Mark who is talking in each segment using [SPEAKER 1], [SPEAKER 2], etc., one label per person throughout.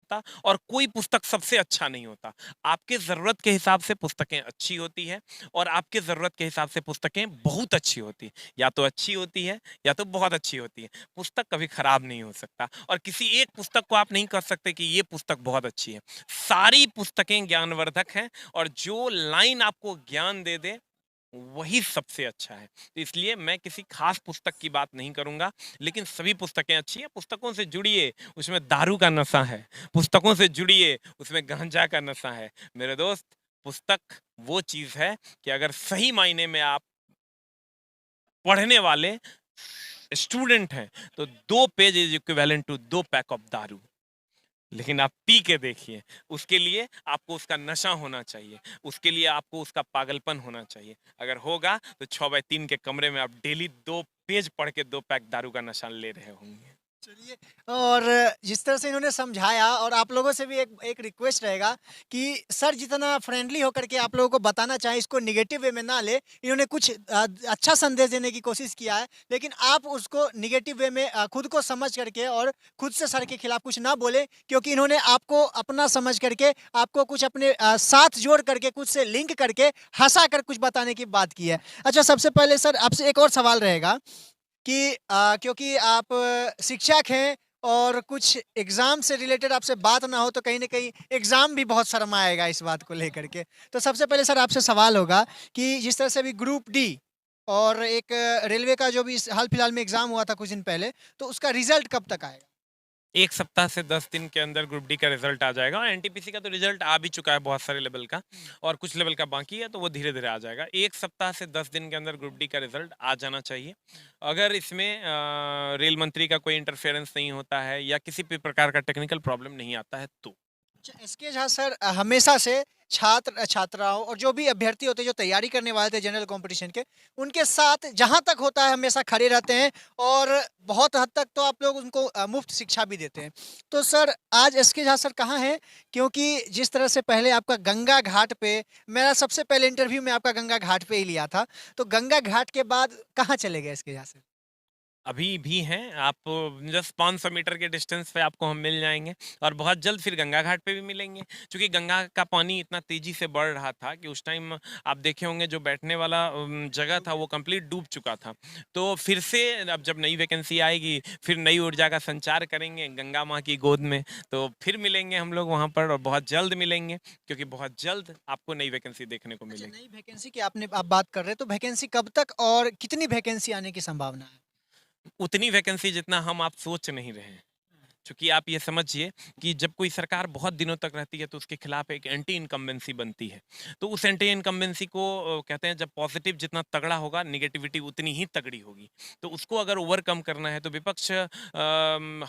[SPEAKER 1] सकता और कोई पुस्तक सबसे अच्छा नहीं होता। आपके ज़रूरत के हिसाब से पुस्तकें अच्छी होती हैं और आपके ज़रूरत के हिसाब से पुस्तकें बहुत अच्छी होती हैं। या तो अच्छी होती है या तो बहुत अच्छी होती है। पुस्तक कभी खराब नहीं हो सकता और किसी एक पुस्तक को आप नहीं कह सकते कि ये पुस्तक बहुत अच्छी है। सारी पुस्तकें ज्ञानवर्धक हैं और जो लाइन आपको ज्ञान दे दे वही सबसे अच्छा है। तो इसलिए मैं किसी खास पुस्तक की बात नहीं करूँगा, लेकिन सभी पुस्तकें अच्छी हैं। पुस्तकों से जुड़िए, उसमें दारू का नशा है। पुस्तकों से जुड़िए, उसमें गांजा का नशा है। मेरे दोस्त, पुस्तक वो चीज़ है कि अगर सही मायने में आप पढ़ने वाले स्टूडेंट हैं, तो 2 page is equivalent to 2 pack of दारू। लेकिन आप पी के देखिए, उसके लिए आपको उसका नशा होना चाहिए, उसके लिए आपको उसका पागलपन होना चाहिए। अगर होगा तो 6x3 के कमरे में आप डेली 2 पेज पढ़ के 2 पैक दारू का नशा ले रहे होंगे।
[SPEAKER 2] चलिए। और जिस तरह से इन्होंने समझाया, और आप लोगों से भी एक एक रिक्वेस्ट रहेगा कि सर जितना फ्रेंडली होकर के आप लोगों को बताना चाहें, इसको नेगेटिव वे में ना ले। इन्होंने कुछ अच्छा संदेश देने की कोशिश किया है, लेकिन आप उसको नेगेटिव वे में खुद को समझ करके और खुद से सर के खिलाफ कुछ ना बोले, क्योंकि इन्होंने आपको अपना समझ करके आपको कुछ अपने साथ जोड़ करके कुछ से लिंक करके हंसा कर कुछ बताने की बात की है। अच्छा, सबसे पहले सर आपसे एक और सवाल रहेगा कि क्योंकि आप शिक्षक हैं और कुछ एग्ज़ाम से रिलेटेड आपसे बात ना हो तो कहीं न कहीं एग्ज़ाम भी बहुत शर्माएगा इस बात को लेकर के। तो सबसे पहले सर आपसे सवाल होगा कि जिस तरह से अभी ग्रुप डी और एक रेलवे का जो भी हाल-फिलहाल में एग्ज़ाम हुआ था कुछ दिन पहले, तो उसका रिज़ल्ट कब तक आएगा?
[SPEAKER 1] 1 सप्ताह से 10 दिन के अंदर ग्रुप डी का रिजल्ट आ जाएगा और एनटीपीसी का तो रिजल्ट आ भी चुका है बहुत सारे लेवल का
[SPEAKER 2] हुँ।
[SPEAKER 1] और कुछ लेवल का बाकी है तो वो धीरे-धीरे आ जाएगा। 1 सप्ताह से 10 दिन के अंदर ग्रुप डी का रिजल्ट आ जाना चाहिए। अगर इसमें रेल मंत्री का कोई इंटरफेरेंस नहीं होता है या किसी भी प्रकार का टेक्निकल प्रॉब्लम नहीं आता है तो।
[SPEAKER 2] अच्छा, एसके झा सर हमेशा से छात्र छात्राओं और जो भी अभ्यर्थी होते हैं जो तैयारी करने वाले थे जनरल कंपटीशन के, उनके साथ जहाँ तक होता है हमेशा खड़े रहते हैं, और बहुत हद तक तो आप लोग उनको मुफ्त शिक्षा भी देते हैं। तो सर आज एसके झा सर कहाँ हैं? क्योंकि जिस तरह से पहले आपका गंगा घाट पे, मेरा सबसे पहले इंटरव्यू में आपका गंगा घाट पे ही लिया था, तो गंगा घाट के बाद कहाँ चले गए एसके झा सर?
[SPEAKER 1] अभी भी हैं, आप जस्ट 500 मीटर के डिस्टेंस पे आपको हम मिल जाएँगे और बहुत जल्द फिर गंगा घाट पे भी मिलेंगे। चूँकि गंगा का पानी इतना तेज़ी से बढ़ रहा था कि उस टाइम आप देखे होंगे जो बैठने वाला जगह था वो कंप्लीट डूब चुका था। तो फिर से अब जब नई वैकेंसी आएगी, फिर नई ऊर्जा का संचार करेंगे गंगा माँ की गोद में, तो फिर मिलेंगे हम लोग वहाँ पर और बहुत जल्द मिलेंगे क्योंकि बहुत जल्द आपको नई वैकेंसी देखने को
[SPEAKER 2] अच्छा,
[SPEAKER 1] मिलेगी।
[SPEAKER 2] नई वैकेंसी की आप बात कर रहे हैं, तो वैकेंसी कब तक और कितनी वैकेंसी आने की संभावना है?
[SPEAKER 1] उतनी वैकेंसी जितना हम आप सोच नहीं रहे हैं। चूँकि आप ये समझिए कि जब कोई सरकार बहुत दिनों तक रहती है तो उसके खिलाफ एक एंटी इनकम्बेंसी बनती है। तो उस एंटी इनकम्बेंसी को कहते हैं जब पॉजिटिव जितना तगड़ा होगा नेगेटिविटी उतनी ही तगड़ी होगी। तो उसको अगर ओवरकम करना है तो विपक्ष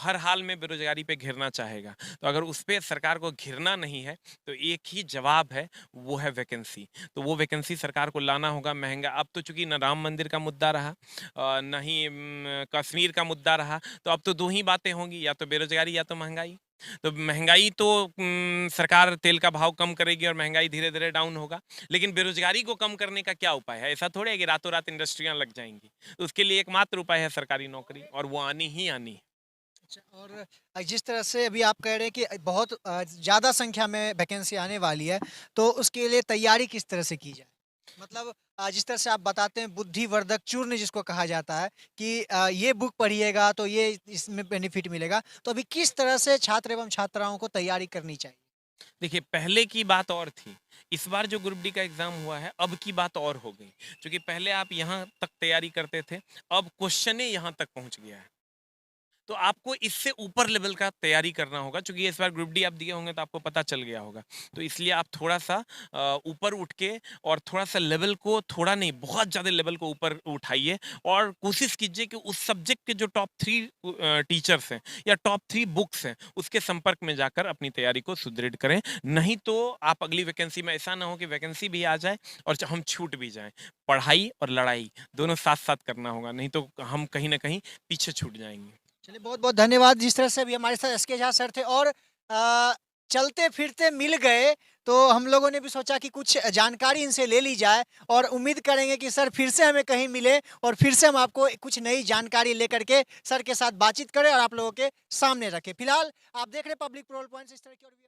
[SPEAKER 1] हर हाल में बेरोज़गारी पे घिरना चाहेगा। तो अगर उस पे सरकार को घिरना नहीं है तो एक ही जवाब है वो है वैकेंसी। तो वो वैकेंसी सरकार को लाना होगा महँगा अब तो चूँकि ना राम मंदिर का मुद्दा रहा ना ही कश्मीर का मुद्दा रहा तो अब तो 2 ही बातें होंगी या तो बेरोज़गारी या तो महँगाई। तो महँगाई तो सरकार तेल का भाव कम करेगी और महँगाई धीरे-धीरे डाउन होगा। लेकिन बेरोज़गारी को कम करने का क्या उपाय है? ऐसा थोड़ी है कि रातों-रात इंडस्ट्रियाँ लग जाएँगी। तो उसके लिए एकमात्र उपाय है सरकारी नौकरी और वो आनी ही आनी है।
[SPEAKER 2] अच्छा, और जिस तरह से अभी आप कह रहे हैं कि बहुत ज़्यादा संख्या में वैकेंसी आने वाली है, तो उसके लिए तैयारी किस तरह से की जाए? मतलब जिस तरह से आप बताते हैं बुद्धिवर्धक चूर्ण जिसको कहा जाता है कि ये बुक पढ़िएगा तो ये इसमें बेनिफिट मिलेगा। तो अभी किस तरह से छात्र एवं छात्राओं को तैयारी करनी चाहिए?
[SPEAKER 1] देखिए, पहले की बात और थी। इस बार जो ग्रुप डी का एग्ज़ाम हुआ है, अब की बात और हो गई। क्योंकि पहले आप यहाँ तक तैयारी करते थे, अब क्वेश्चन ही यहाँ तक पहुँच गया है। तो आपको इससे ऊपर लेवल का तैयारी करना होगा क्योंकि इस बार ग्रुप डी आप दिए होंगे तो आपको पता चल गया होगा। तो इसलिए आप थोड़ा-सा ऊपर उठ के और थोड़ा-सा लेवल को थोड़ा नहीं बहुत ज़्यादा लेवल को ऊपर उठाइए और कोशिश कीजिए कि उस सब्जेक्ट के जो टॉप 3 टीचर्स हैं या टॉप 3 बुक्स हैं, उसके संपर्क में जाकर अपनी तैयारी को सुदृढ़ करें। नहीं तो आप अगली वैकेंसी में ऐसा ना हो कि वैकेंसी भी आ जाए और हम छूट भी जाएँ। पढ़ाई और लड़ाई दोनों साथ-साथ करना होगा, नहीं तो हम कहीं न कहीं पीछे छूट जाएँगे।
[SPEAKER 2] चलिए, बहुत-बहुत धन्यवाद। जिस तरह से अभी हमारे साथ एसके झा सर थे, और चलते फिरते मिल गए, तो हम लोगों ने भी सोचा कि कुछ जानकारी इनसे ले ली जाए और उम्मीद करेंगे कि सर फिर से हमें कहीं मिले और फिर से हम आपको कुछ नई जानकारी लेकर के सर के साथ बातचीत करें और आप लोगों के सामने रखें। फिलहाल आप देख रहे हैं पब्लिक प्रोल पॉइंट्स, इस तरह की और भी